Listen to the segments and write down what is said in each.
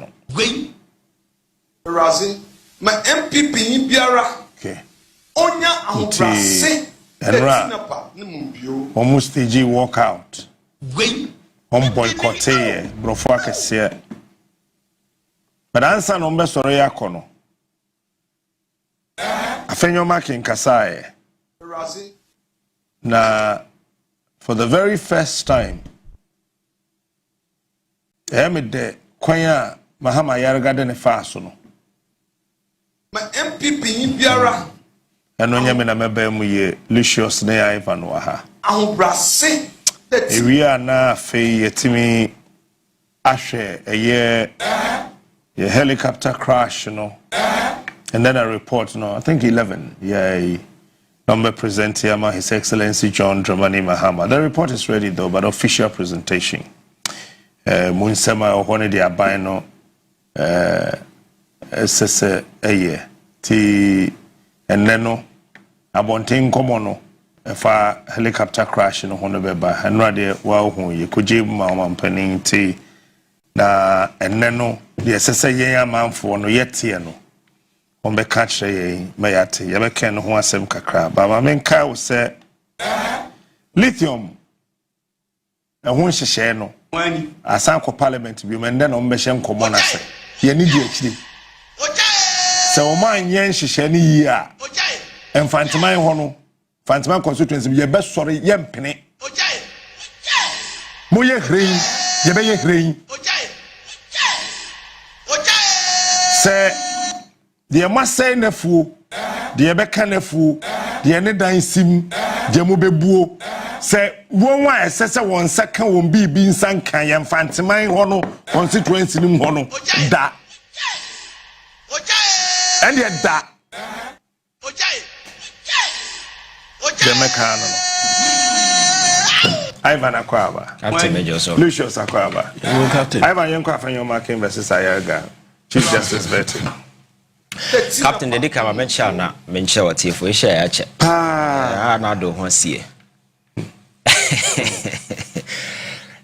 no we razi ma MPP biara okay onya ahobrase almost stage walk out we boycott brofo akese but answer no mbe soro yakono Afenyo Marking kasaye na for the very first time de kwanya mahama yarga ne faaso no ma MPP biara eno nyame na meba mu ye Lucius ne Ivan wa ha ahobrase ewia na fe yetimi ahwe eye ye helicopter crash no and then a report no I think 11 yeah number present here His Excellency John Dramani Mahama. The report is ready though, but official presentation munsema ohone dia ban no sese eye ti eneno abonten komo no efa helicopter crash no hono beba enrade wa hu ye koje ma mampanin ti na eneno de sese yen amanfo no yetie no on be catch ye mayate ye be ken ho asem kakra ba ma menka wo se lithium ho hyehye no asan ko parliament bi men no be hye nkomo na se ye ni di akiri se o man yen hyehye ni yi a enfantiman ho no fantiman constituency ye be sori ye mpene mo ye hrein ye be ye hrein se the masay nefu, the ebeka nefu, the ene dansim, the mo bebuo. Say one why say 1 second won be nsankan yam fantiman hono constituency nim hono da. And yet da. The mekano. Ivan Akwaba. Captain Major so. Lucius Akwaba. Captain. Ivan Yanko Afenyo Marking versus Ayaga. Chief Justice betting. Captain the Dika mention na mention what if we share check. Na do ho sie.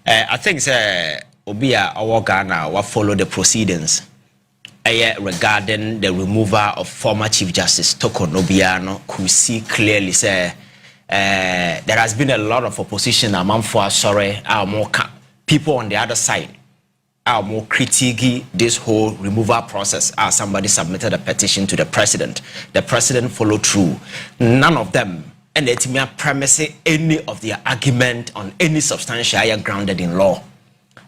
I think say obi a owo Ghana wa follow the proceedings regarding the removal of former Chief Justice Tokon Obiano could see clearly say there has been a lot of opposition among our more people on the other side are more critiquing this whole removal process. As somebody submitted a petition to the president followed through. None of them and let me premise any of their argument on any substantial grounded in law.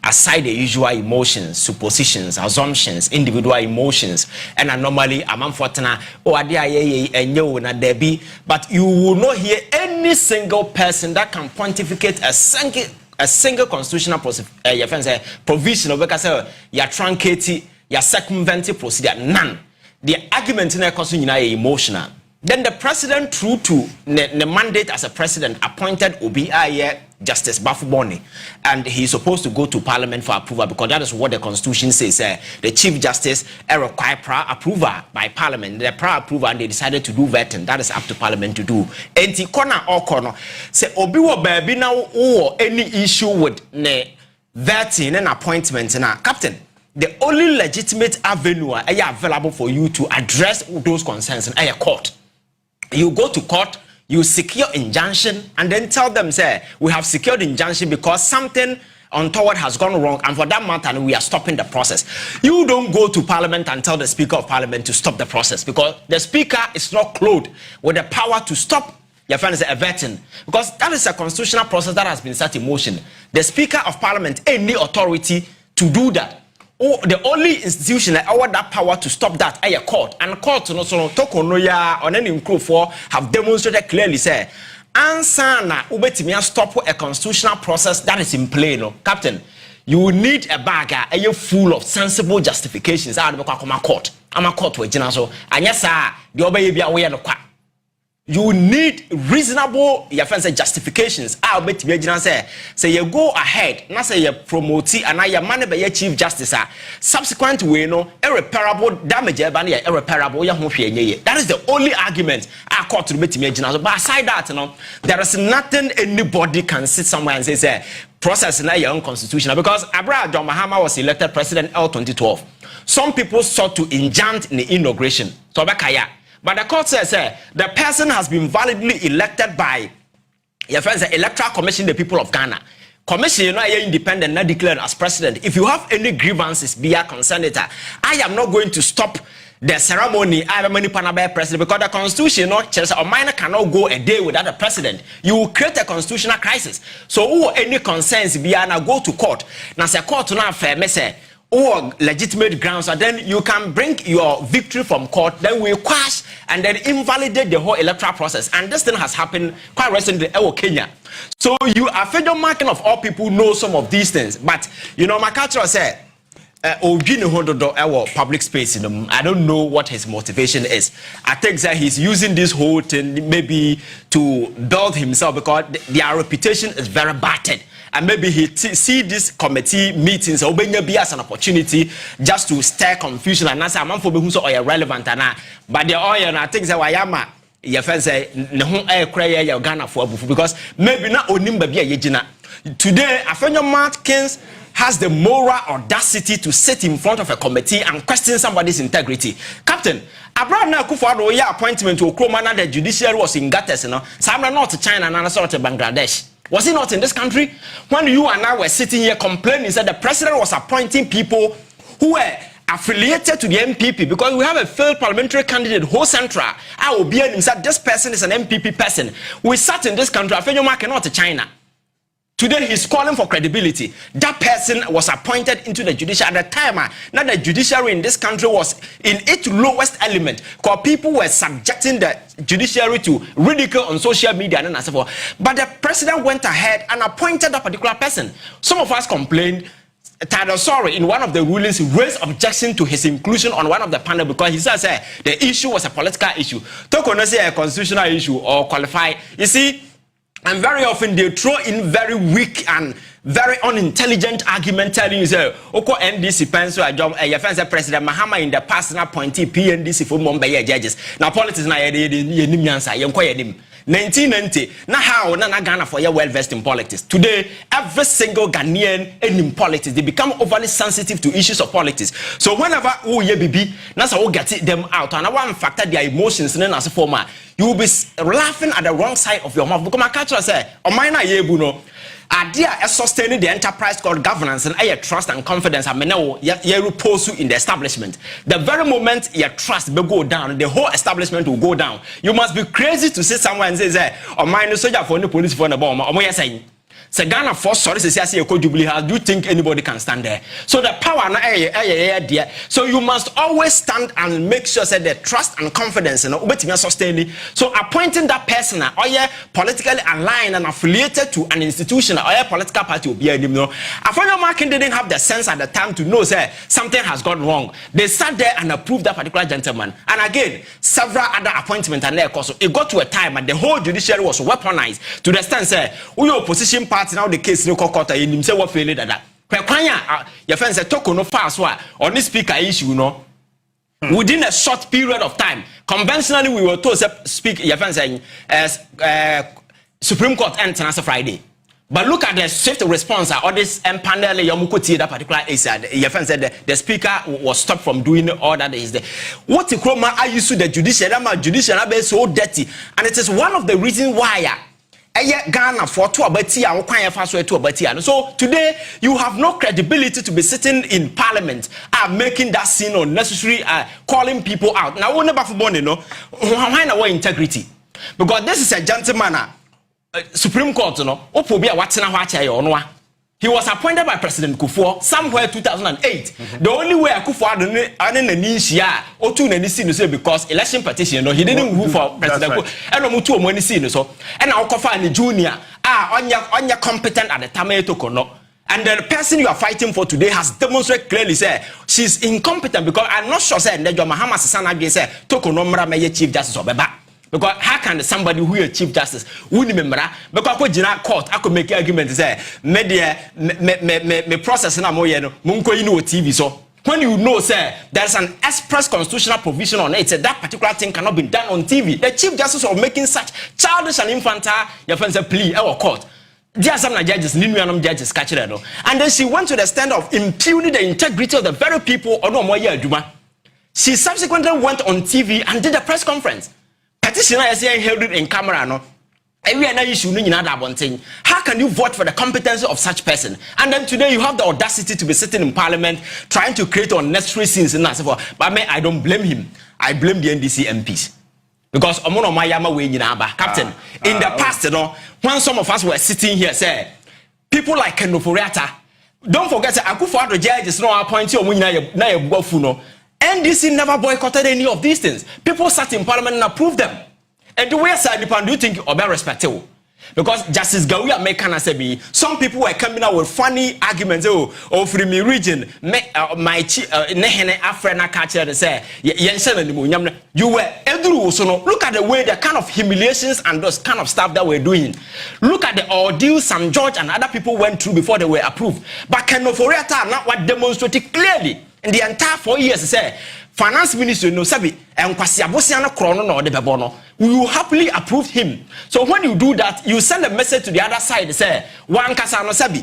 Aside the usual emotions, suppositions, assumptions, individual emotions, and normally among fortuna but you will not hear any single person that can pontificate a single constitutional provision of your truncated, your circumventive procedure. None. The argument in the constitution is emotional. Then the president, true to the mandate as a president, appointed Obi Justice Bafuboni, and he's supposed to go to Parliament for approval because that is what the Constitution says. The Chief Justice require prior approval by Parliament. The prior approval, and they decided to do vetting. That is up to Parliament to do. Enti corner or corner say Obi wo baby now or any issue with ne vetting and appointment na Captain. The only legitimate avenue available for you to address those concerns in a court. You go to court, you secure injunction, and then tell them, say, we have secured injunction because something untoward has gone wrong, and for that matter, we are stopping the process. You don't go to Parliament and tell the Speaker of Parliament to stop the process because the Speaker is not clothed with the power to stop your friends a vetting, because that is a constitutional process that has been set in motion. The Speaker of Parliament, any authority to do that. Oh, the only institution that award that power to stop that is a court, and court no so Tokonoya on any improve for have demonstrated clearly say answer na ubetimi stop a constitutional process that is in play. No, Captain, you need a bag full of sensible justifications. I don't court. I'm a court with so and yes sir, the obey be aware no kwa. You need reasonable justifications. I'll bet you say you go ahead, not say you promote and I man by your Chief Justice. Subsequent way no irreparable damage irreparable. That is the only argument I caught to bet me. But aside that, there is nothing anybody can sit somewhere and say process in your own constitutional because Abraham John Mahama was elected president L 2012. some people sought to enchant the inauguration. So Bakaya. But the court says the person has been validly elected by your friends, the Electoral Commission, the people of Ghana. Commission, you know, are independent, not declared as president. If you have any grievances, be a concerned. I am not going to stop the ceremony. I am a Panabe president because the constitution, a minor cannot go a day without a president. You will create a constitutional crisis. So, who any concerns be now go to court. Now, say court now fair, me say, or legitimate grounds, and then you can bring your victory from court, then we quash and then invalidate the whole electoral process. And this thing has happened quite recently in Kenya. So you Afenyo Marking of all people know some of these things. But you know, my culture said public space. I don't know what his motivation is. I think that he's using this whole thing maybe to build himself because their reputation is very battered. And maybe he see this committee meetings as an opportunity just to stir confusion and answer a man for who's irrelevant. But the oil, I think that Wayama, your friends say, Ghana for because maybe not only today, Afenyo Marking has the moral audacity to sit in front of a committee and question somebody's integrity. Captain, Abraham Akufo-Addo appointment to Okromana, the judiciary was in Gates, Samra not to China and another to Bangladesh. Was he not in this country? When you and I were sitting here complaining that the president was appointing people who were affiliated to the MPP because we have a failed parliamentary candidate, Hopeson Adorye. I will be and said this person is an MPP person. We sat in this country, Afenyo Marking not to China. Today he's calling for credibility. That person was appointed into the judicial at the time. Now the judiciary in this country was in its lowest element because people were subjecting the judiciary to ridicule on social media and so forth. But the president went ahead and appointed that particular person. Some of us complained. Sorry, in one of the rulings, he raised objection to his inclusion on one of the panel because he says the issue was a political issue. Talk on a constitutional issue or qualify. You see. And very often they throw in very weak and very unintelligent argument telling you, say, Oko NDC pencil a job, your friend President Mahama in the past na appointee PNDC for Mumbai judges. Now politics na yenim yansa, yenko yedim. 1990, na how na Ghana for well versed in politics. Today, every single Ghanaian in politics, they become overly sensitive to issues of politics. So whenever ye bibi, na so get them out, and one factor their emotions and as a former, you will be laughing at the wrong side of your mouth. Because my culture say, o mine na yebu no. Idea is sustaining the enterprise called governance and your trust and confidence. I mean, you repose in the establishment. The very moment your trust will go down, the whole establishment will go down. You must be crazy to sit somewhere and say, "Oh, my no soldier for no police for the bomb." Or more saying, "Se Ghana for sorry to say a Jubilee house. Do you think anybody can stand there?" So the power na there. So you must always stand and make sure that the trust and confidence and sustaining. So appointing that person or politically aligned and affiliated to an institution or a political party will be a Afenyo Marking didn't have the sense at the time to know say something has gone wrong. They sat there and approved that particular gentleman. And again, several other appointments and there. So it got to a time and the whole judiciary was weaponized to the extent say we opposition party now the case no court in him say what failed that. Your friends say talk no fast on this speaker issue no. Within a short period of time, conventionally we were told to speak your friends saying Supreme Court ends on Friday. But look at the swift response or this panel Yamukoti that particular issue. Your friend said the speaker was stopped from doing all that is there. What the chroma I used to the judicial is so dirty, and it is one of the reasons why Ghana for to abatia. So today you have no credibility to be sitting in parliament making that scene unnecessary, calling people out. Now we never for why our integrity? Because this is a gentleman Supreme Court he was appointed by President Kufuor somewhere 2008. The only way Kufuor didn't because election petition, he didn't move for President Kufuor. And now Kofa junior on your competent at the time. And the person you are fighting for today has demonstrated clearly say she's incompetent because I'm not sure say Nejo Mahama Sasana say Tokono Mra Chief Justice Obeba. Because how can somebody who is Chief Justice who remember because I could court I could make argument say me process na mo no munko you know TV so when you know say there's an express constitutional provision on it, that particular thing cannot be done on TV. The Chief Justice of making such childish and infantile your friends plea our court. there are some judges, Ninuanum judges, catch it. And then she went to the stand of impugning the integrity of the very people or no more Juma. She subsequently went on TV and did a press conference. Petitioner is held it in camera. No? How can you vote for the competency of such person? And then today you have the audacity to be sitting in Parliament trying to create unnecessary scenes and so forth. But I don't blame him. I blame the NDC MPs. Because Captain, in the past, when some of us were sitting here, say, people like Kendo Foriata, don't forget, Akufo-Addo judges no appointee or NDC never boycotted any of these things. People sat in Parliament and approved them. And the way side do you think Obe respectable? Because Justice Gawia Mekana Sebi, some people were coming out with funny arguments. Oh, from me region, my nehene Afrina catcher say, you were Edru. So look at the way, the kind of humiliations and those kind of stuff that we're doing. Look at the ordeal Sam George and other people went through before they were approved. But Keno Foriata not what demonstrated clearly in the entire 4 years. Say, Finance Minister no sabi and kwasiabosiana krono no de bebono. We will happily approve him. So when you do that, you send a message to the other side, say, one kasa no sabi,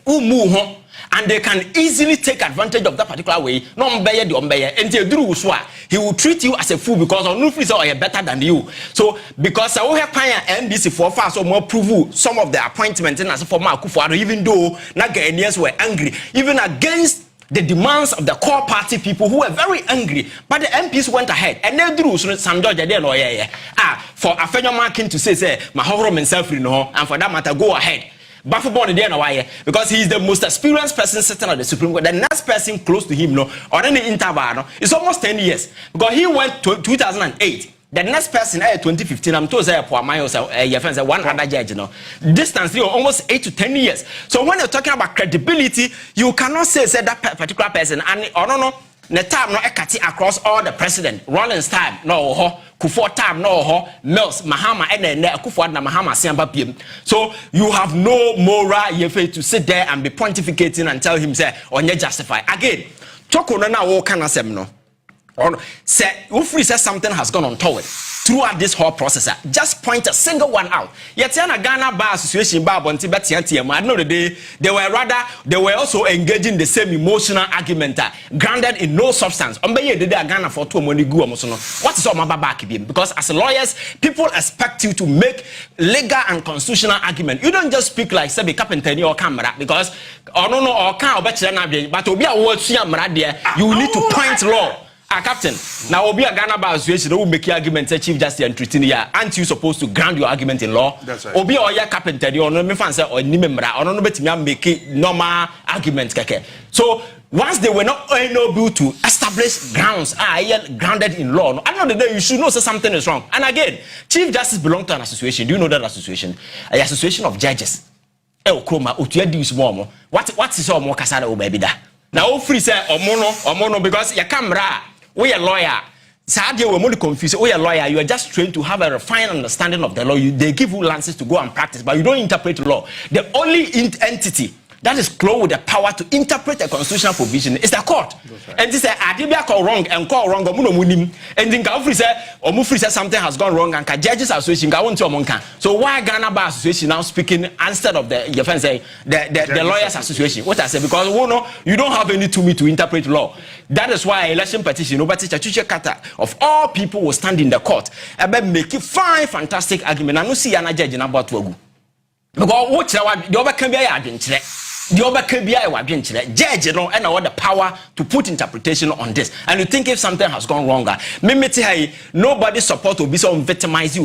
umu and they can easily take advantage of that particular way. No mbeye di ombeye. Until uswa, he will treat you as a fool because on no fees are better than you. So because I will have NDC for fast or more prove some of the appointments and as for Akufo-Addo, even though Nigerians were after even against the demands of the core party people who were very angry, but the MPs went ahead and they drew some George for Afenyo Marking to say Mahoro himself, and for that matter, go ahead. Buffalo because he is the most experienced person sitting at the Supreme Court. The next person close to him, or any interval, it's almost 10 years because he went to 2008. The next person, 2015, I'm told one other judge, distance almost 8 to 10 years. So when you're talking about credibility, you cannot say that particular person and the time no ekati across all the president. Rollins time no ho, Kufuor time no ho, Mills, Mahama and Akufo-Addo na Mahama siamba PM. So you have no moral to sit there and be pontificating and tell him say onye justify. Again, Choko na wo kana sem no. Say, Ufri says something has gone untoward throughout this whole process. Just point a single one out. Yet, Ghana Bar Association, Bar Bonti, I know the day they were also engaging the same emotional argument, grounded in no substance. Ghana for 2 money go. What is all my back? Because as lawyers, people expect you to make legal and constitutional argument. You don't just speak like Sebi Captain or camera because or can't but you need to point law. Captain, now will be a Ghana Bar Association who will make your argument, Chief Justice and Tritinia. Aren't you supposed to ground your argument in law? That's right. Obi or your carpenter, or no fancy or Nimembra, or no better make normal arguments. So once they were not able to establish grounds, grounded in law, I know that you should know something is wrong. And again, Chief Justice belongs to an association. Do you know that association? An association of judges. What is all more Casada baby da? Now, free say Omono because your camera. We are lawyer. Sadly, we're more confused. We are lawyer. You are just trained to have a refined understanding of the law. They give you lances to go and practice, but you don't interpret law. The only entity that is clothed with the power to interpret a constitutional provision is the court. Right. And they say, "Adibia call wrong and call wrong." And then Kafri say something has gone wrong, and judges association go to Omonka. So why Ghana Bar Association now speaking instead of the the lawyers association? What I say because you don't have any to me to interpret law. That is why election petition over Chachuche Kata of all people will stand in the court and make it fine, fantastic argument. I don't see an judge in about Togu. Because what the other can be the other can be judge and I want the power to put interpretation on this. And you think if something has gone wrong, nobody support will be so victimized.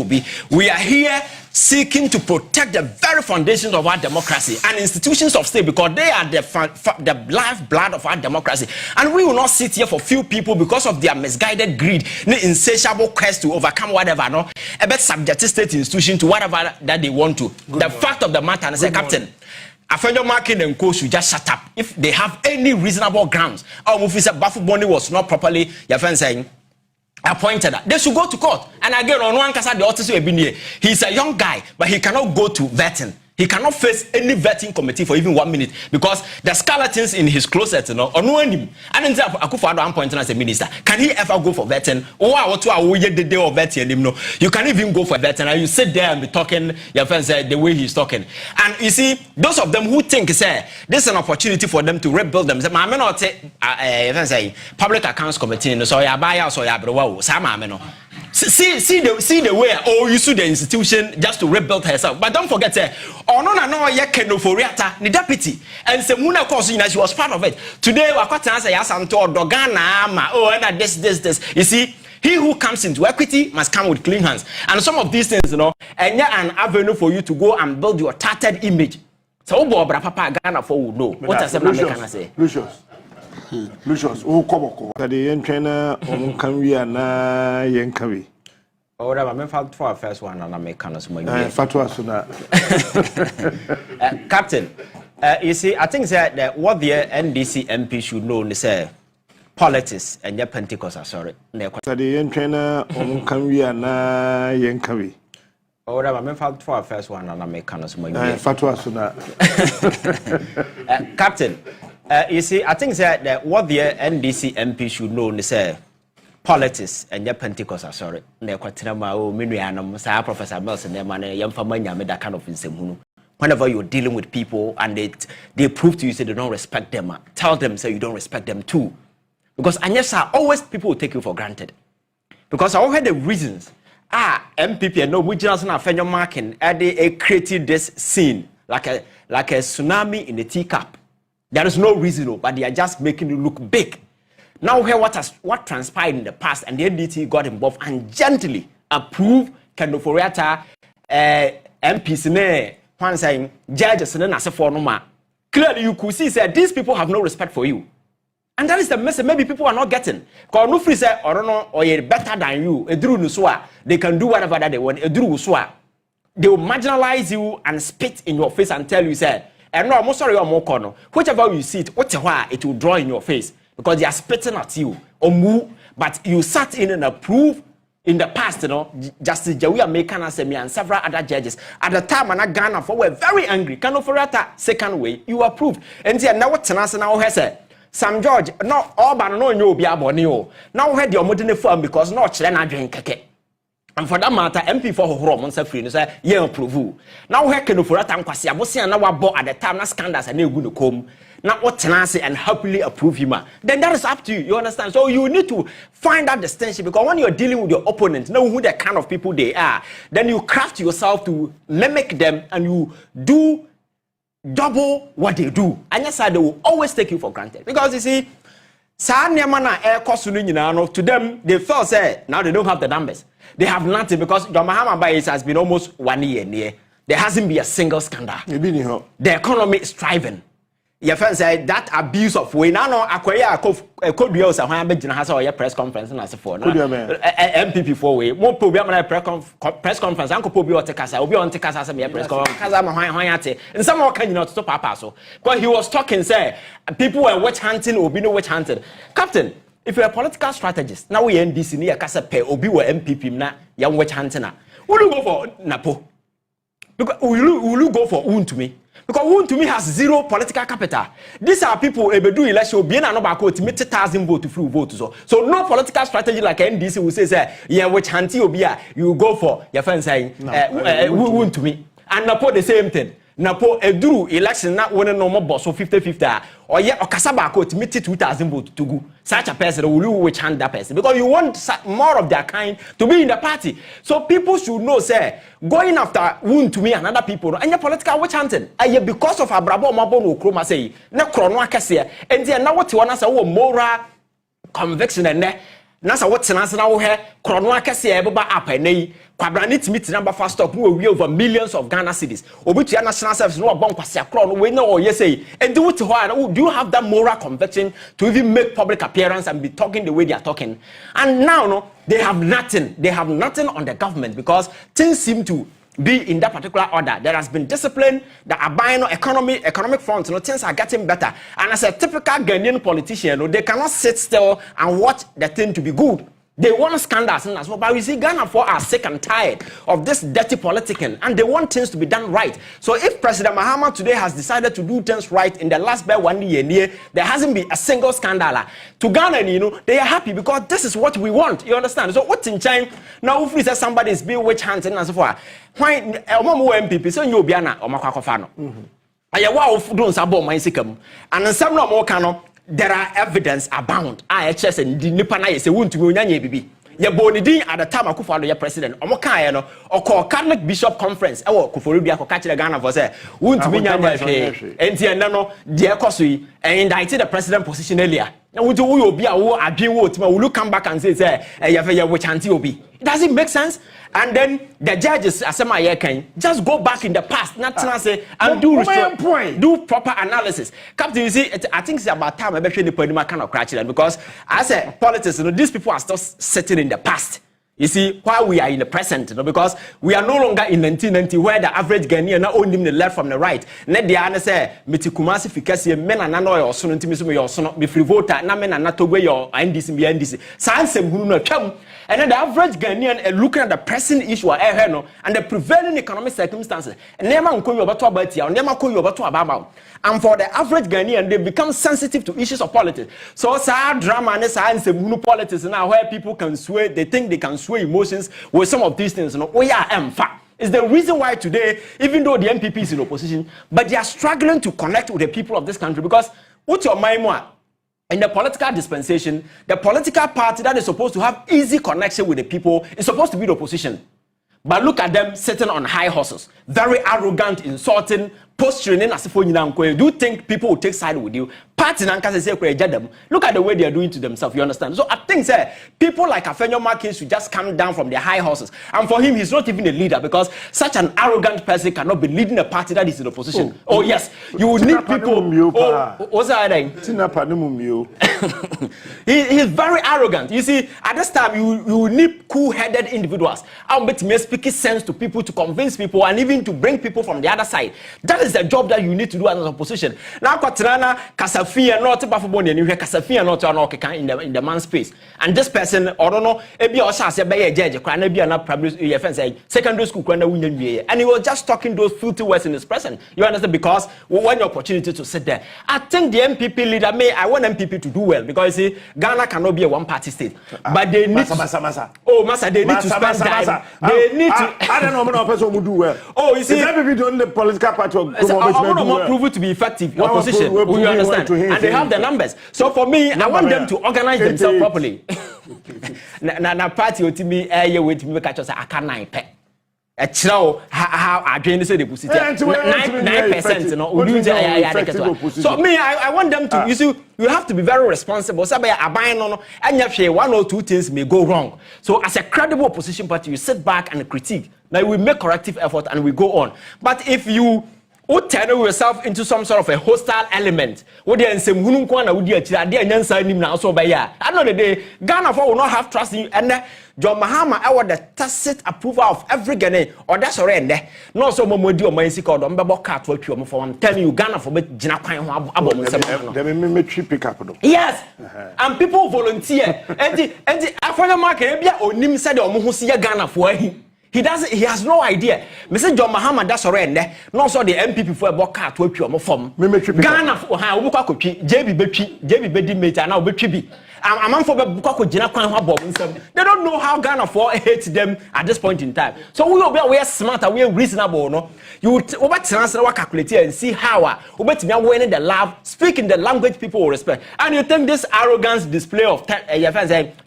We are here seeking to protect the very foundations of our democracy and institutions of state because they are the lifeblood of our democracy. And we will not sit here for few people because of their misguided greed, the insatiable quest to overcome whatever, about subject state institution to whatever that they want to. The fact of the matter, and I say, Captain, Afenyo Marking and Co should just shut up if they have any reasonable grounds. Our officer Bafuboni was not properly, your friend saying, appointed. They should go to court. And again, on one case, the author will be near. He's a young guy, but he cannot go to vetting. He cannot face any vetting committee for even 1 minute because the skeletons in his closet, you know, or no him. And then Akufo-Addo one point as a minister, can he ever go for vetting? What the day of vetting him? No, you can't even go for vetting. And you sit there and be talking your friends the way he's talking. And you see, those of them who think say this is an opportunity for them to rebuild them. I may not say public accounts committee. So ya buy so ya bro. See the way Owusu the institution just to rebuild herself. But don't forget no ye kenoforiata the deputy and Semuna course she was part of it. Today we got to answer yasanto dogana ma and this. You see, he who comes into equity must come with clean hands. And some of these things, you know, and an avenue for you to go and build your tattered image. So Papa Ghana for would know. What does I say? Lucius, oh, come on. The young trainer, can we na yankawi? Oh, I'm for our first one, and I make kind of small. Captain, you see, I think that what the NDC MP should know is politics and your Pentecost, sorry. The young trainer, can we na yankawi? Oh, I'm for our first one, and I make kind of small. Captain. You see, I think that what the NDC MP should know is politics and your Pentecost, sorry. Professor Mills and their money, young family, that kind of thing. Whenever you're dealing with people and they prove to you say they don't respect them, tell them say you don't respect them too. Because and yes, sir, always people will take you for granted. Because I all heard the reasons. MPP and no Judicial and Afenyo Marking they created this scene like a tsunami in a teacup. There is no reason, but they are just making it look big. Now hear what transpired in the past, and the NDT got involved and gently approved Kendoforiata MPs ne one saying judges and as for no. Clearly, you could see that these people have no respect for you, and that is the message. Maybe people are not getting. Because no free say or no or you're better than you. Edru nuswa, they can do whatever that they want. Edru uswa, they will marginalize you and spit in your face and tell you say. And no, I'm sorry, I'm more corner. Whichever you see it, it will draw in your face because they are spitting at you. But you sat in and approved in the past, you know, Justice Jawia Mekanasemi and several other judges. At the time, and Ghana for were very angry. Kanoforata, second way, you approved. And now what Tanasa now has said. Sam George, no, all but no, you be abonio. Now head your modern form because no children drink keke. And for that matter, MP for Horom on Safri, say, yeah, approve. Now, where can you for a time? Because I was saying now bought at the time, not scandals and you're going to come. Now, what tenancy and happily approve him. Then that is up to you. You understand? So you need to find that distinction because when you're dealing with your opponent, know who the kind of people they are. Then you craft yourself to mimic them and you do double what they do. And yes, they will always take you for granted. Because you see, to them, they felt say now they don't have the numbers. They have nothing because John Mahama Bayes has been almost 1 year near. There hasn't been a single scandal. The economy is thriving. Your friend said that abuse of way. Now, I could be also a press conference and as for MPP for way. More problem press conference. Uncle Pobi or Tekasa will be on Tekasa as a press conference. And someone can you not stop Papaso. Because he was talking, say, people were witch hunting or be no witch hunted. Captain, if you're a political strategist, now we end this in here, Casape, or be MPP, na young witch hunter. Will you go for Napo? Because will you go for Un to me? Because Un to me has zero political capital. These are people who do election, be an about 1,000 votes to free votes. So no political strategy like NDC will say, yeah, which hunty will be, you go for your friend saying, Un to me. And Napo the same thing. Napo Eduru election not winning no more boss so 50-50 or yeah or Kasaba could 2,000 votes to go. Such a person will you which hand that person because you want more of their kind to be in the party. So people should know say going after wound to me and other people and your political witch hunting. And because of Abrabo Mabono Kroma say na chrono kese and then now what you want to say moral conviction and nasa what tenants now here chrono kese eba apa Kwabrani timiti number fast stop no we over millions of Ghana cedis. Obi to national service no abon kwase akro no we no or yes say and do it do you have that moral conviction to even make public appearance and be talking the way they are talking? And now no they have nothing on the government because things seem to be in that particular order. There has been discipline, the abino economic front, things are getting better. And as a typical Ghanaian politician, they cannot sit still and watch the thing to be good. They want scandals and as well. But we see Ghana for are sick and tired of this dirty politicking, and they want things to be done right. So if President Mahama today has decided to do things right in the last 1 year, there hasn't been a single scandal. To Ghana, they are happy because this is what we want. You understand? So what's in China now? If we say somebody is being witch hunting and so forth, why MPP so you be ana omakwa Ayawa of doing sabo mainsikam, and some no more cano. There are evidence abound. IHS and the Nipana is a wound to Munyanye Bibi. Ye bonidi at the time Akufo your president. Omoka no or call Catholic Bishop Conference. Or Kuforibia ko catch the Ghana for say wound to Munyanye. Enti no dear Kosui and indicted the president position earlier. Now we do will be a war will come back and say which anti obi. Does it make sense? And then the judges asema can just go back in the past, not say and do proper analysis. Captain, you see, I think it's about time I better the point kind of crash because I said politics, these people are still sitting in the past. You see, why we are in the present, because we are no longer in 1990 where the average Ghanaian not only the left from the right. Net the answer say, "Metikumasi fikasi men and nano or son intimisu your son be free voter na men and not to wear your NDC be NDC." Science come. And then the average Ghanaian are looking at the pressing issue and the prevailing economic circumstances. And for the average Ghanaian, they become sensitive to issues of politics. So sad drama and science and politics now where people can sway, they think they can sway emotions with some of these things. It's the reason why today, even though the MPP is in opposition, but they are struggling to connect with the people of this country because what's your mind? In the political dispensation, the political party that is supposed to have easy connection with the people is supposed to be the opposition. But look at them sitting on high horses, very arrogant, insulting, posturing. Do you think people will take side with you? Party look at the way they are doing to themselves. You understand? So I think people like Afenyo Marking should just come down from their high horses. And for him, he's not even a leader because such an arrogant person cannot be leading a party that is in opposition. Oh yes, you will need people. What's that? He's very arrogant. You see, at this time, you need cool-headed individuals. I'll bet me speaking sense to people to convince people and even to bring people from the other side. That is the job that you need to do as an opposition. Now, Katrana, Kasafia, not Bafoboni, and you hear Kasafia not in the man's space. And this person, or don't know, maybe also say by a judge, can be an primary secondary school, and he was just talking those filthy words in his presence. You understand? Because one opportunity to sit there. I think the MPP leader I want MPP to do well because you see, Ghana cannot be a one-party state. But they need they need to spend time. They need to. I don't know how person will do well. Oh, you see, MPP don't the political party. I want to prove it to be effective. Opposition, you understand? And they have the numbers. So for me, I want them to organize themselves properly. Na party with me, with me, catch us. I can't nine. How I drain the 9%. So me, I want them to. You see, you have to be very responsible. Somebody buying on, and you have 1 or 2 things may go wrong. So as a credible opposition party, you sit back and critique. Now we make corrective effort and we go on. But if you turn yourself into some sort of a hostile element, what they say, I know the day Ghana will not have trust in you, and John Mahama, I want the tacit approval of every Ghanaian, or that's already no so more do my sick or don't cat what you for. I'm telling you, Ghana for Jina. Yes, and people volunteer, and the Afenyo Marking or Nim said or Muhusia Ghana for him. He has no idea. Mr. John Mahama that's already no so the MPP for a bokat to pure form. Ghana for how JB Bedi mate and now be. I'm for they don't know how Ghana for hates them at this point in time. So we are smart and we are reasonable. No, you calculate and see how we winning the love, speaking the language people will respect. And you think this arrogance display of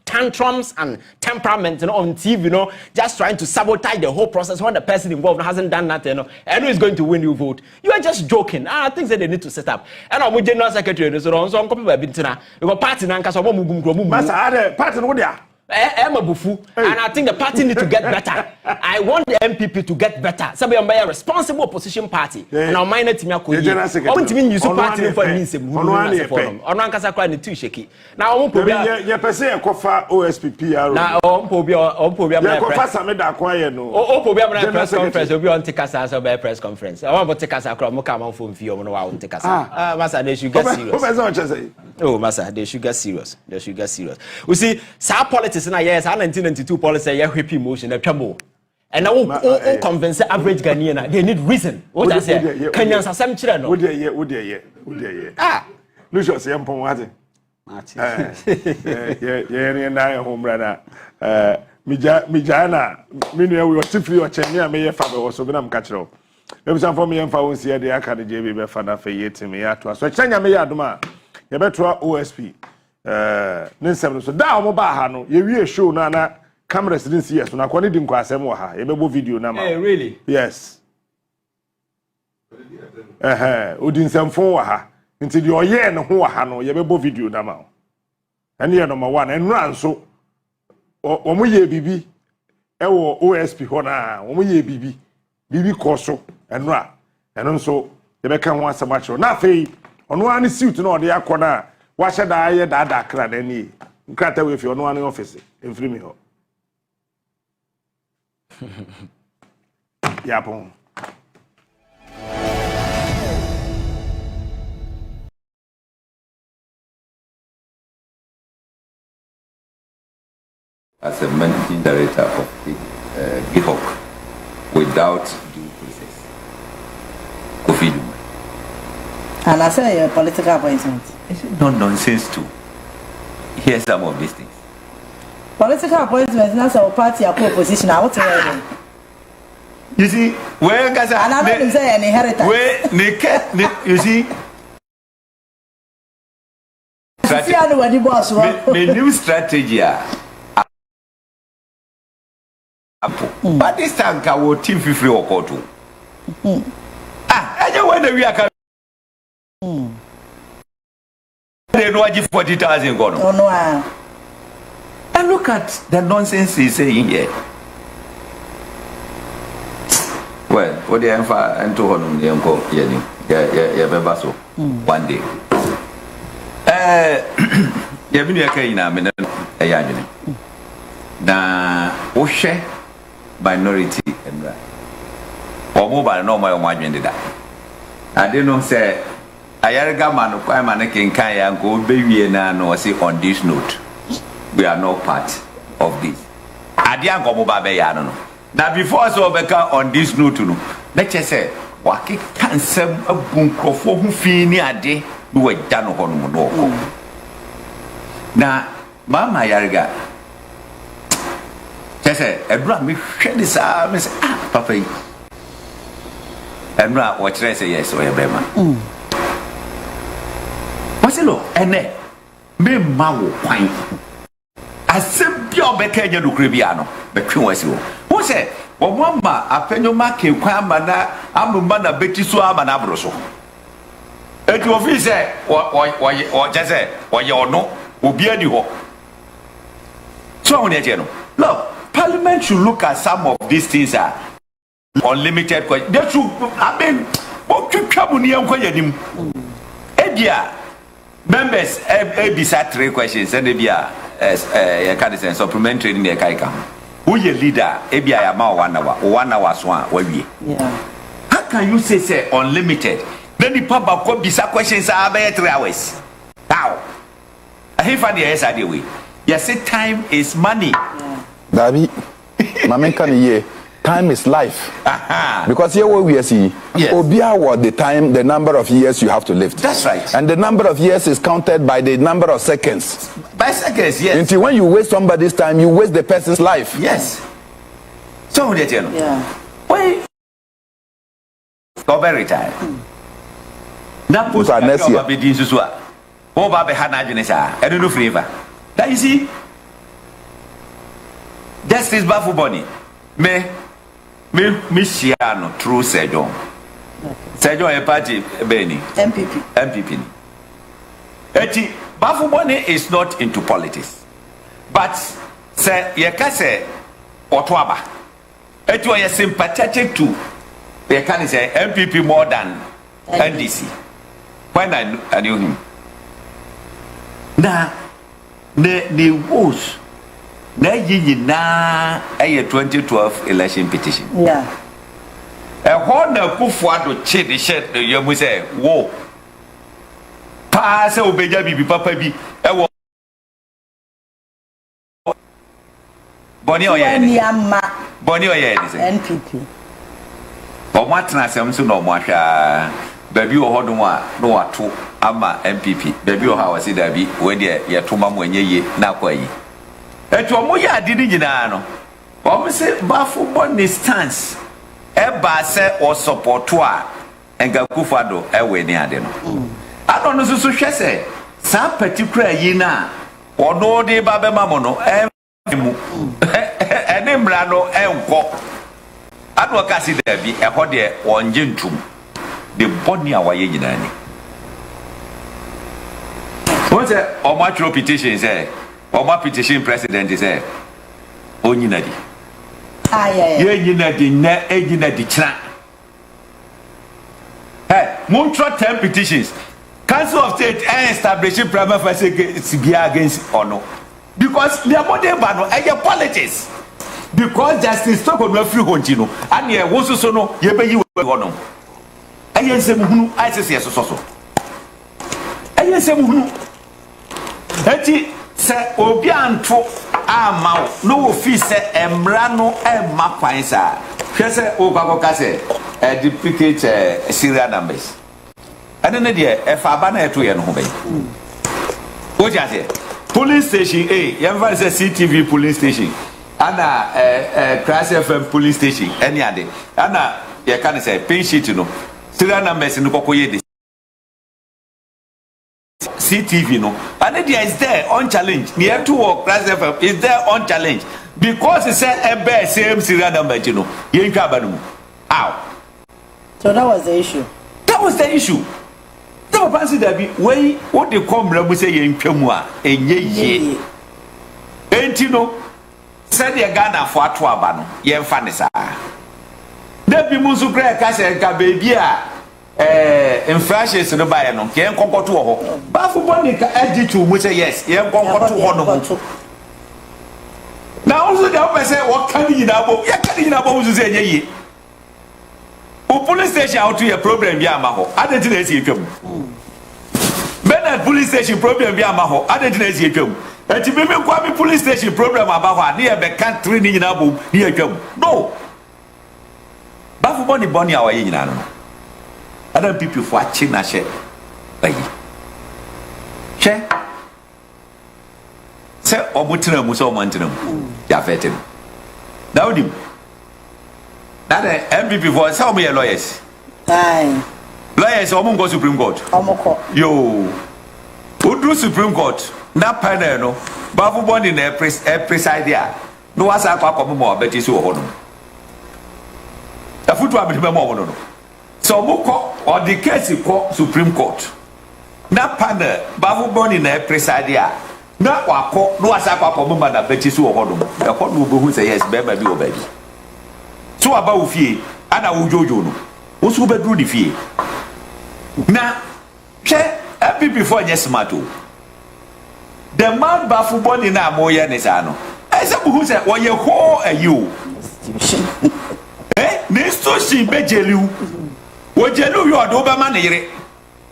tantrums and temperament on TV, just trying to sabotage the whole process when the person involved hasn't done nothing, and who is going to win your vote? You are just joking. I think that they need to set up. And I'm with General Secretary, so I'm coming by Bintina. We got party now because I'm a bufu, and I think the party need to get better. I want the MPP to get better. Somebody on a responsible opposition party, and our minor team are going to mean you party for me. On one casa quite too shaky. Now, I'm going to OSPP. Now, press conference will be on Tikasa by press conference. I want to take us across Mokama phone for you on Tikasa. Master, they should get serious. Oh, Master, they should get serious. They should get serious. We see, South politics. parties na yes 1992 policy yeah happy motion na twabo and now convince average Ghanaian they need reason what I say Kenyans asem kire no wo dey Lucius yempon wate yeah na homra na mijana minu we otifri o chemi a meye fa be wo so bi na mka kire o some for me yemfa won sie de aka de JB be fa na fa yeti me ya to so kyanya me ya adoma ye beto OSP ne nsem so da o ba ha no ye wie show na cameras didn't see us na kwani di nko asem wo ha ye bebo video na ma really yes odi nsem fon wo ha nti di oye ne ho wo ha no ye bebo video na ma ene ye number 1 enra nso o mo ye bibi e wo OSP ho na o mo ye bibi koso enra eno nso ye be kan ho asem a kiro na afei ono ani suit na ode akona wa hye da ye da kra na ni nkrata we fi ono ani office enfiri mi ho Yapon. As a managing director of GIHOC without due process. Kofi Duma. And I say a political appointment. It's no nonsense too. Here's some of these things. Political appointment, that's our party opposition. I want to hear. You see, where guys are, and I don't say any inheritance. Where you see, the new strategy. But this time, I will team 50 or 42. I know when we are they know 40,000 gone. Oh no. And look at the nonsense he's saying here. Well, what the emphasis and to honor the uncle, yeah, so one day. You have been a Kaina, a young na Oshe minority and or mobile no my own did that. I didn't know say I got man of Kyei Kyei and go baby and no say on this note. We are not part of this. I didn't go mobile. Now before so become on this note, let's just say, "Waki can some a bunko for who fini a day do a dano on no." Now, Mama Yarga, just say, "A brand me shed this arm, Papa." And now what I say yes or a bema. What's it look? And then, me mawo pine. Asem bio bekenya do krebiano betwe wasi wo wo se wo mama Afenyo Marking kwan mana amuma na beti so ama na abro so eti ofi se wo jese wo ye ono obi ani ho so on eje no look Parliament should look at some of these things are unlimited question they should I mean wo twetwa mu ne enko yanim edia members bisa 3 questions and ebia a supplementary in the Kaika. Who your leader? Ebia Yama 1 hour so we. How can you say unlimited? Then the papa could be some questions are about 3 hours. How? I find the answer the way. You say time is money. Dabi, Mama Kyei, time is life. Because here what we see, Obia was the time, the number of years you have to live. That's right. And the number of years is counted by the number of seconds. By seconds, yes. Until when you waste somebody's time, you waste the person's life. Yes. So they tell you. Yeah. Why? Go very tired. Now put next year. I don't know flavor. That you see, justice bafu body. Me Shiano through Sejon. Sejon a party Benny. MPP. Eti bafu body is not into politics. But say Yakase Otwaba. Eti was sympathetic to they can say MPP more than NDC. When I knew him. Now the votes na yi na a 2012 election petition. Yeah. A horna kufuado che the shed the yamu say wo pass obeja bibi papa bi e wo Boni oye. Boni oye. NPP. But what na sem so no mo hwa. Baby o hodo a no wato ama MPP. Baby o ha wasi da bi we de ye to ma mo enye na kwa yi. Etu omo ya adi ni nyina no. Omo se bafo boni stance. Eba se o support a enga kufado ewe ni ade no. Ano no so hwe se sa particular yi na ono de ba be ma mo no emu. Ene mra no enko. Ado ka si da bi e ho de onje ntum. The body awaye nyina ni. What's a omatro petition say? Oma petition president say. Onyina di. Yeah. Ye nyina di na enyina di kra. Hey, montro 10 petitions. Council of State establishing prima facie against Ono. Because the body ban no politics. Because justice talk on free continue. And ye Owusu so no ye be yi Ono. Ayensem hunu ICC so. Ayensem hunu. Eti se obi anto ama no ofi se emra no emma kwan sa. Hwe se okwakọ se duplicate serial numbers. Ade ne de e fa aba na eto ye no ho bai. O ja se police station yemfa se CTV police station. Ana Crash FM police station any ade. Ana ye kan se pin sheet no. Serial numbers in Kokoye CTV no. And it is there on challenge. Near to work, Class FM is there on challenge. Because it said a bear same serial number, you know. You ain't cabin. Ow. So that was the issue. That was the issue. That was that be way what they come we say in Pemua and ye. Ain't you know? Said your Ghana for 2 abano. Yen fanisa. Debi musu kra ka se ka baby a infractions no buy no ke enkokoto ho ba football ni ka ag2 mu say yes ye enkokoto ho no na also the person what can you know ya can you know musu say ye o police station out to your problem bi ama ho adenti na esi etwam Bernard police station problem bi ama ho adenti na esi etwam enti me kwa mi police station problem aba ho na ye be country ni nyina bom ni etwam no Bafu boni awaye nyina no. Other people for achi na she. Ayi. She. Se obutina mu so omantina mu. Ya vetem. Daudim. Na the MPP for some your lawyers. Aye. Lawyers omo go Supreme Court. Omoko. Yo. Udru Supreme Court. Na panel no. Bafu boni na preside there. No wasa akwa mo beti so ho no. The foot will be more no. So Moko or the case ko Supreme Court. Na panel bavu boni na presidia. Na wako no asakwa ko mama na beti so ho no. E ko no bo hu say yes be ba bi obabi. So aba wo fie ana wo jojo no. Wo so be dru di fie. Na che happy before yes smart o. The man bafu boni na moye ne sa no. E se bu hu say wo ye ho ayi Nesto shi bejeliu. Wo jelu yo do ba ma ne yire.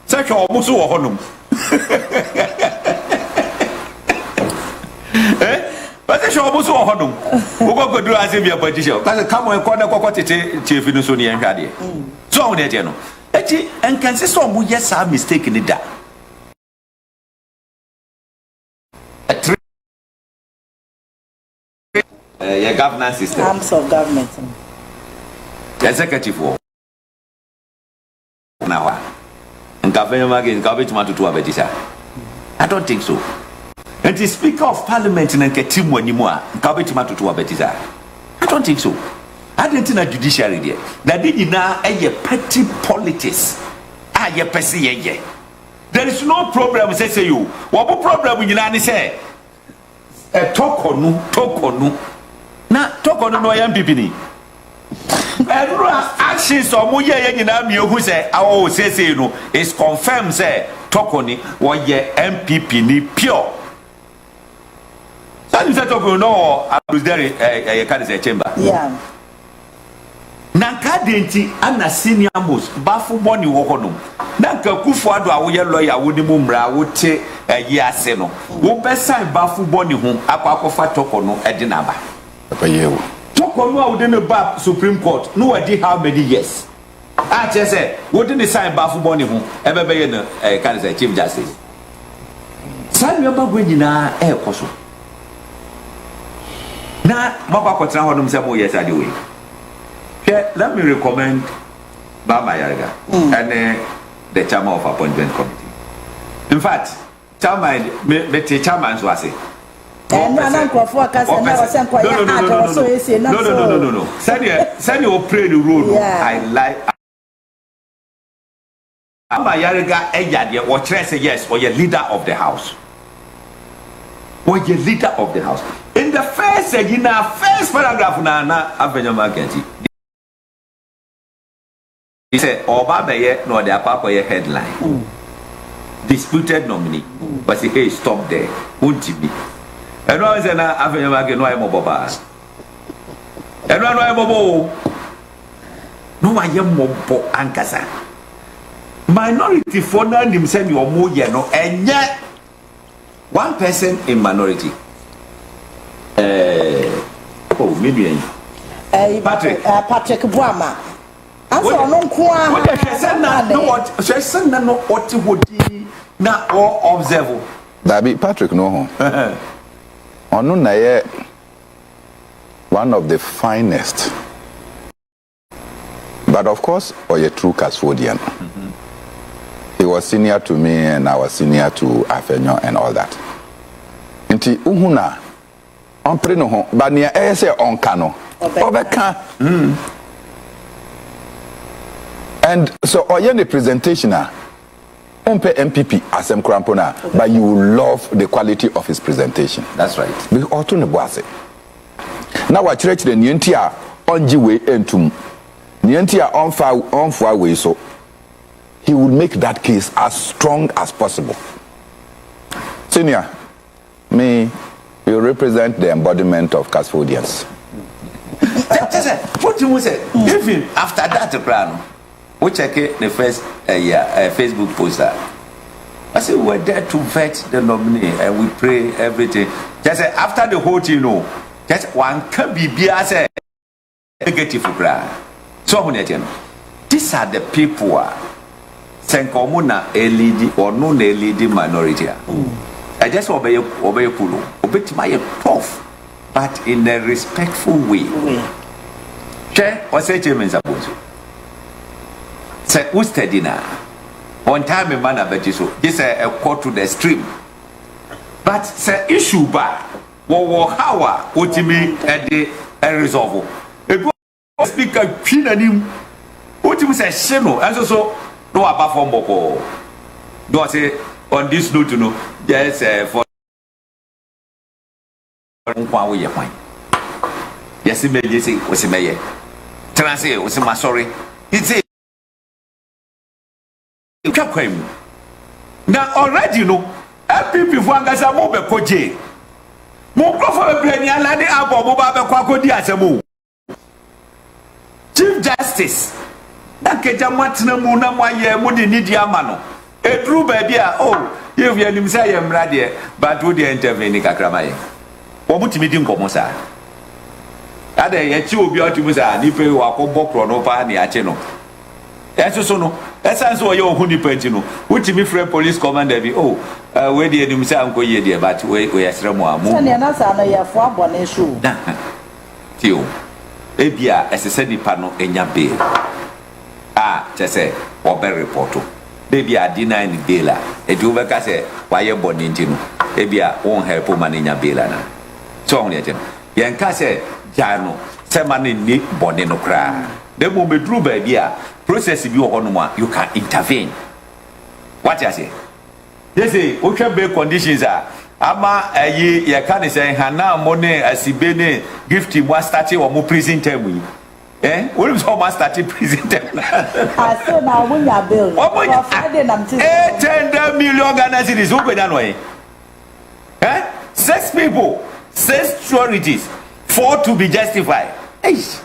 Se hwe omo so wo honum. Ba se hwe omo so wo honum. Wo go goduru ase bia Judicial. Ka se come ko na kokko tete chiefi no so ne en hwade. So wo ne tie no. Eti enkanse so omo yes a mistake ni da. Your governance system. Arms of government. Executive war. Now, and Afenyo Marking garbage man to abedisa. I don't think so. And the Speaker of Parliament in Ketimu anymore, garbage man to abedisa. I don't think so. I didn't think a judiciary there. That did now a petty politics. Ah, ye pesi ye. There is no problem, say you. What problem when you say? A talk or no. Na talk on no MPP ni. Actions or muye nyina mi ohu say awo say no is confirmed say Tokoni wo ye MPP ni pure. So you say Tokoni no Adorye you can say chamber. Yeah. Na kadenti ana senior most bafu boni wo hono. Na ka Kufuado a wo ye lawyer wo ni mu mra wo te yi ase no. Wo be sign bafu boni ho akwa akofa Tokono e di na ba. Papa yewu. Talk on what within the BAP Supreme Court. No idea how many years. I just say, what did the sign Bafu Bonnie who ever be in a say Chief Justice? Sign your back when you are air coso. Now, Baba Cotra on himself, yes, I do. Let me recommend Baba Yaga and the chairman of appointment committee. In fact, chairman, the chairman was say. No. Send you play the role. I like. Baba Yaga, or say yes, or your leader of the house. Or your leader of the house. In the first paragraph, na Afenyo Marking. He said, Obabaye, no, the Papa headline. Disputed nominee. But he hey, stop there. Won't be. And I said, Afenyo Marking, no, I'm a baba. And I know no, I am Mobo Ankasa. Minority for none himself, your more, no, and yet one person in minority. Maybe Patrick Buama. Answer no kwa. What na or observe. Baby Patrick no ho. Onu na ye one of the finest. But of course, or a true custodian. He was senior to me and I was senior to Afenyo and all that. Nti uhuna on pre no ho ba nia e se on kano obeka. And so oye the presentation on pe MPP asem krampona, but you will love the quality of his presentation. That's right. Because auto ne boase. Na wa chire chire ni enti a onji we entum. Ni enti a on far way, so he will make that case as strong as possible. Senior, me will represent the embodiment of custodians. What you say? Even after that plan, we check the first Facebook poster. I said we're there to vet the nominee and we pray everything. Just after the whole thing, just one can be negative. So these are the people Senkomuna a lady or no lady minority. I just obey Kulu, obey my tough, but in a respectful way. Che, what's a German suppose? Say, Ustedina. One time a man about you, this a quote to the stream. But say, issue bar, how would you mean at the resolve? A good speaker, Queen and him, what you say, Shemo, as also. No apart from Boko. Do I say on this note to know? Yes, for one way your point. Yes, he may say, was he may. Translate was my sorry. It's a now already you know, people want us a mobile coach. More for a brain, and the apple mobile quack as a move. Chief Justice. Nakeja matina mu na moye mu de nidi amano edru ba bia you nim say yem rade but wo dey intervene kakramaye wo mutimi di nkomo sa ada ye chi obi otimu sa ni pe wa ko bokro no pa ni ache no eso no essence wo ye ohun ni penti no mutimi free police commander bi we dey nim say anko ye dey but we yesre mo amu so ne na sa no ye fo abone show tio ebia esese nipa no enya bail say obe reporto baby a deny ni bela e do be ka say waye body ntinu e bia won help man nya bela na so on ye yen ka say jano say man ni body no kra de mo be dru ba bia process bi wo hono ma you can intervene what you say they say o twa be conditions ama ye ka ni say hana mo ne asibe ne gift mo start wo mo prison term what is how much started presenting? I said now when you build. Oh, Friday I'm 10 million Ghana cedis. Who go that way? 6 people, 6 sureties, 4 to be justified. Easy.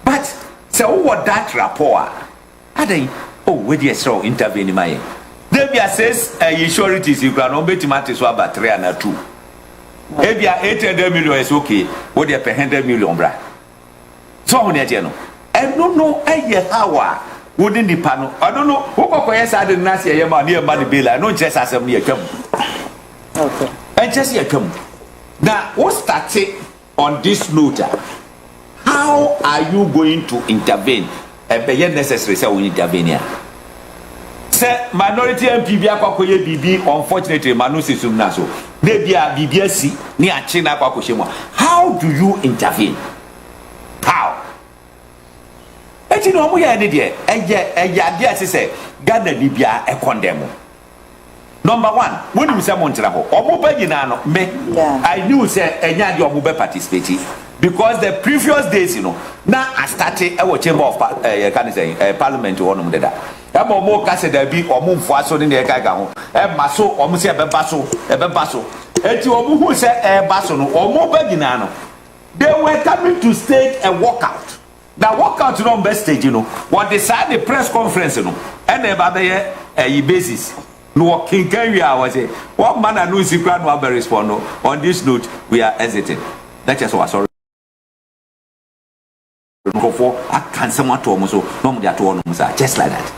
But so what that rapport? Are they? Where do you so intervene in my? There be 6 sureties. You can only make so about 3 and 2. Ebia 800 million is okay. What they pay 100 million, bra. So on the no. I don't know how wouldn't the panel. I don't know who yes I didn't ask you near money bill. I don't just ask me a come. Okay. And just here come. Now what started on this note? How are you going to intervene? And be necessary say we intervene here. Say minority MP bi akwakoye bibi unfortunately manusi sumna so. They be a BBSC ni achi na akwakohye. How do you intervene? How? Eti no mo ya ne de eye ade asese Ghana ni bia e condemn. Number 1, when you say Montreal, me, I knew say enya de omo be participate because the previous days, now I started our chamber of Parliament one of that. Omo ka say there be omo mfo aso ni e ka ga ho. E maso omo say e be baso. Eti omo who say e baso no omo be gina no. They were coming to stage a walkout. The walkout no best stage, what they said the press conference, and about the basis. No king can we was say what man and no secret no be respond on this note we are exiting. That's just what sorry. For I can someone to almost no more to just like that.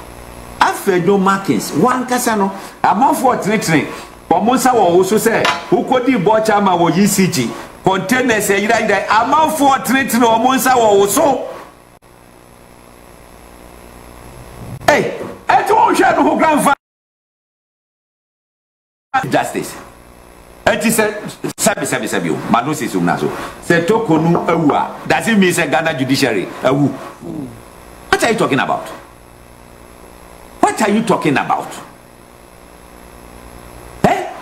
Afenyo Marking one kasano among for training Omonsa wo also say who could be bocha ma wo ECG containers say either among for training Omonsa wo also. Hey, I don't share who grandfather justice. And he said, Sabi, Manusi Sumnaso. Say Tokonu Ewa. Does it mean say Ghana Judiciary? What are you talking about? What are you talking about? Eh?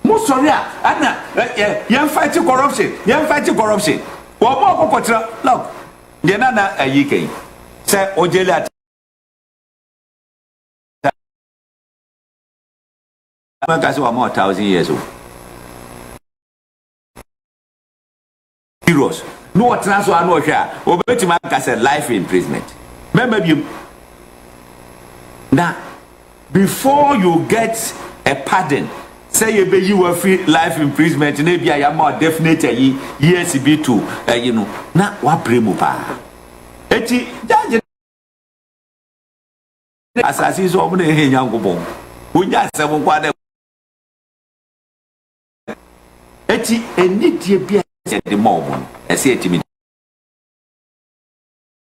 Musoria, Anna, you're fighting corruption. What more? Look, Yanana Ayike. Say Ojela. That's what more 1,000 years old. Heroes. No transfer, no share. Obey my said life imprisonment. Remember you. Now, before you get a pardon, say you were free life imprisonment, maybe I am more definite yes be too. Now what primo pa? Eti assassin so many yango. We just seven quarter. Eti eni die bia the mob e say etimi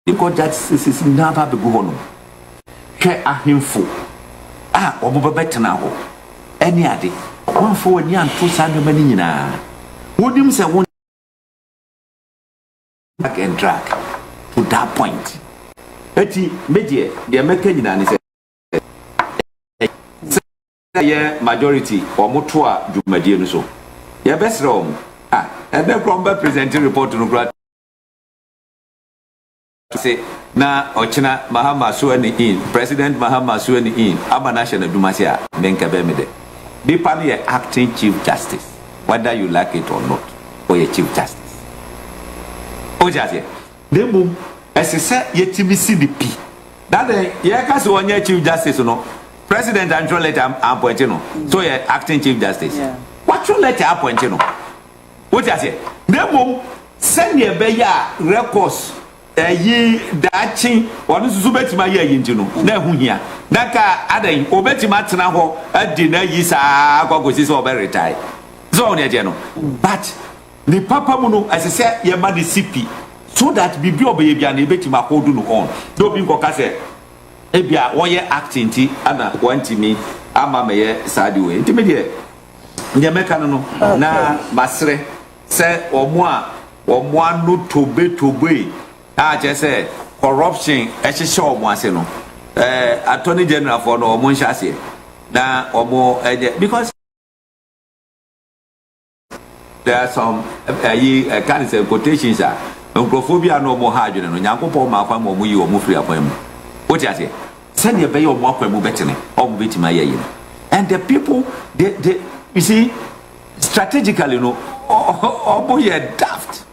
because that is never be go no hwe ahemfo obo be betena ho eni ade won fo oni anto sa no mani nyina wonim se won back and track to that point eti media the make nyina ni say majority omoto a dwumadie no so ya best room and then from presenting report no grad say na ochina Mahama Suwani in President Mahama Suwani in ama national dumasia menka be me de the panel acting chief justice whether you like it or not or your chief justice ojaje dem bum esese yetimi CDP that ye ka so onye chief justice no president and letter appoint no so ye acting chief justice what you letter appoint no what you say dem bum send ye be ya records yi dachi wonu susu betima ye yinti no na hu hia na ka adan obetima tena ho adi na yi sa akwagosi so be retire so on ye no but the papa mu no asese ye ma the CP so that bibi obeye bia na ebetima kodu no on do bi nkoka se ebia wo ye acting ti ana wantimi ama me ye sadi we ntime de nye meka no na basre se omo anu tobe just say corruption ehihye omo ase no attorney general for no omo nhase na omo because there are some kind of quotations nkrofobia no omo ha adwene no nyankopon ma kwa omo yi omo free akwan mu what you say send ye be omo akwan mu betene omo betima ye and the people they you see strategically no omo ye daft